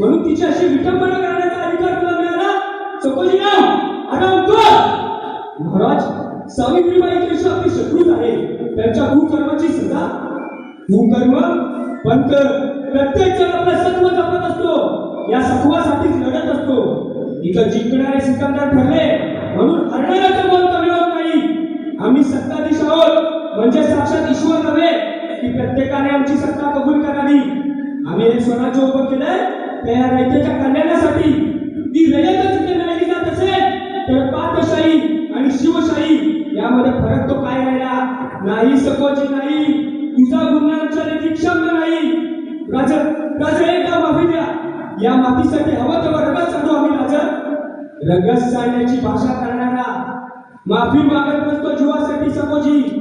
म्हणून तिची अशी विटंबना करण्याचा अधिकार तुला मिळाला. चकोजीराव आराम कर. महाराज, सावित्रीबाई केशव आपली शत्रूच आहे. त्यांच्या कुकर्माची सजा कुकर्म पण प्रत्येक जण आपला सत्व जपत असतो, या सत्वासाठीच लढत असतो. इथं जिंकणारे सिकंदर ठरले म्हणून हरणाऱ्याचं मन कमी होत नाही. आम्ही सत्ताधीश आहोत म्हणजे साक्षात ईश्वर नव्हे की प्रत्येकाने आमची सत्ता कबूल करावी. आम्ही हे स्वराज्य उभं केलंय त्या रयतेच्या कल्याणासाठी. ती रयतच इथे लढली जात असेल तर पाटशाही आणि शिवशाही यामध्ये फरक तो काय राहिला नाही. सकोजी नाही, तुझा गुन्हा आमच्या लेखी क्षम्य नाही. राजा एकदा माफी द्या. या माफीसाठी हवं तेव्हा रगत सांगतो आम्ही राजा. रगत सांगण्याची भाषा करणारा माफी मागत नसतो जीवासाठी सकोजी.